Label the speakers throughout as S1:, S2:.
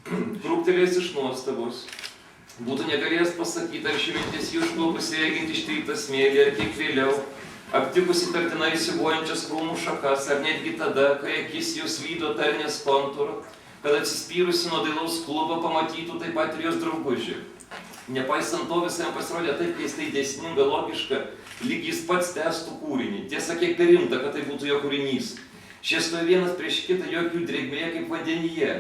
S1: krūptelėjęs iš nuostabos, būtų negalėjęs pasakyti, ar ši mintis jį užklupusi reginti ištryptą smėlį, ar kiek vėliau, aptikusi tartinai siūbuojančias krūmų šakas, ar netgi tada, kai akis jos lydo tarnės kontūrą, kad atsispyrusi nuo dailaus klubo pamatytų taip pat ir jos draugužį. Nepaisant to, visai pasirodė taip keistai dėsninga, logiška, lyg jis pats tęstų kūrinį. Tiesa, kiek per rimta, kad tai būtų jo kūrinys. Šie stovi vienas prieš kitą jokių drėgmėje kaip vandenyje.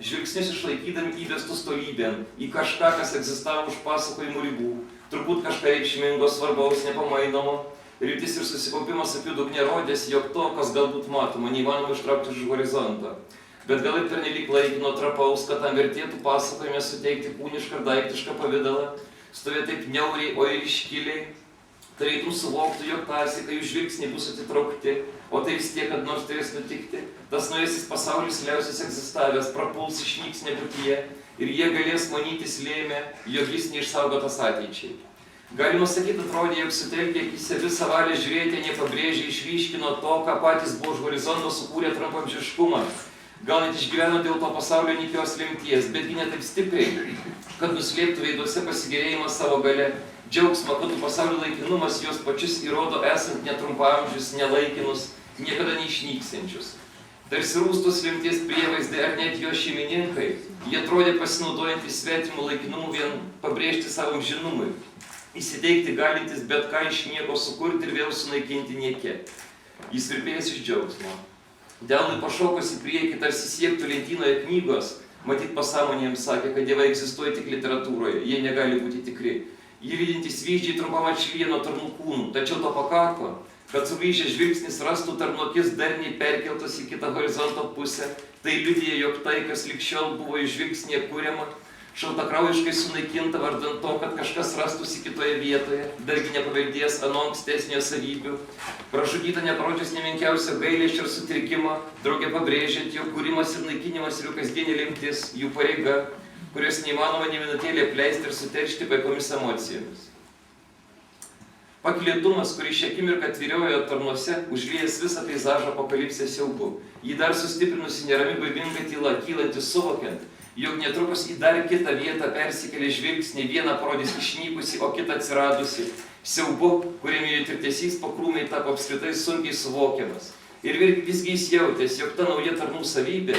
S1: Žvilgsnius išlaikydami įvestus tolybėn, į kažką, kas egzistavo už pasakojimų ribų, turbūt kažką reikšmingo, svarbaus, nepamainomo. Rimtis ir susikaupimas apie dugnę rodės, jog to, kas galbūt matoma, neįmanoma ištraukti iš horizonto. Bet gal ir pernelyg laikino trapaus, kad tam vertėtų pasakojime suteikti kūnišką ir daiktišką pavidalą, stovė taip niauriai, o ir iškiliai, tarytum suvoktų, jog tarsi, kai jų žvilgsniai bus atitraukti, o tai vis tiek, kad nors turės nutikti, tas naujasis pasaulis liausias egzistavęs, prapuls išnyks nebūtyje ir jie galės manytis lėmė, jog jis neišsaugotas ateičiai. Galima sakyti, atrodė, jog sutelkė akise visą valią žiūrėti, nepabrėžė, išryškino to, ką patys buvo už horizonto sukūrė trumpamžiškumą. Gal net išgyveno dėl to pasaulio nykios lemties, betgi ne taip stipriai, kad nuslėptų veiduose pasigėrėjimą savo gale, džiaugsmą, kad pasaulio laikinumas jos pačius įrodo esant netrumpamžius, nelaikinus, niekada neišnyksinčius. Tarsi rūstus lemties prievaizdai ar net jo šeimininkai, jie atrodė pasinaudojantys svetimų laikinumų vien pabrėžti savo amžinumui, įsiteikti galintis bet ką iš nieko sukurti ir vėl sunaikinti nieke. Jis virpėjęs iš džiaugsmo. Delnui pašokus į priekį, tarsi siektų lentynoje knygos, matyt pasąmonėms sakė, kad dievai egzistuoja tik literatūroje, jie negali būti tikri. Jį lydintys vyzdžiai trumpam atšlyja nuo tarnų kūnų, tačiau to pakako, kad sugrįžęs žvilgsnis rastų tarnų akis darniai perkeltas į kitą horizonto pusę, tai liudija, jog tai, kas lig šiol buvo iš žvilgsnėje kuriama, šaltakraujiškai sunaikinta vardan to, kad kažkas rastųsi kitoje vietoje, dargi nepaveldėjęs ano ankstesnio savybių, pražudyta neparodžius nemenkiausio gailesčio ir sutrikimo, drauge pabrėžiant, jog kūrimas ir naikinimas yra kasdienė lemtis, jų pareiga, kurios neįmanoma nė minutėlį apleisti ir suteršti paikomis emocijomis. Pakylėtumas, kurį šią akimirką tvyriojo tarnuose, užliejęs visą peizažą apokalipsės siaubu, jį dar sustiprinusi nerami baiminga tyla, kylanti suvokiant, jog netrukus į dar kitą vietą persikėlė žvilgsnį, vieną parodys išnykusi, o kitą atsiradusi, siaubu, kuriame jo tirtesys po krūmai tapo apskritai sunkiai suvokiamas. Ir visgi jis jautės, jog ta nauja tarnų savybė,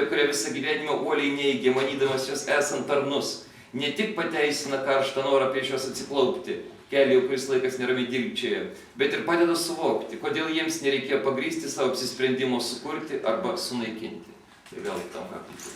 S1: kurią visą gyvenimą uoliai neigė, manydamas jos esant tarnus, ne tik pateisina karštą norą prieš juos atsiklaupti, kelią, kuris laikas neramiai dilgčioje, bet ir padeda suvokti, kodėl jiems nereikėjo pagrįsti savo apsisprendimo sukurti arba sunaikinti. Tai vėl tam ką pitė.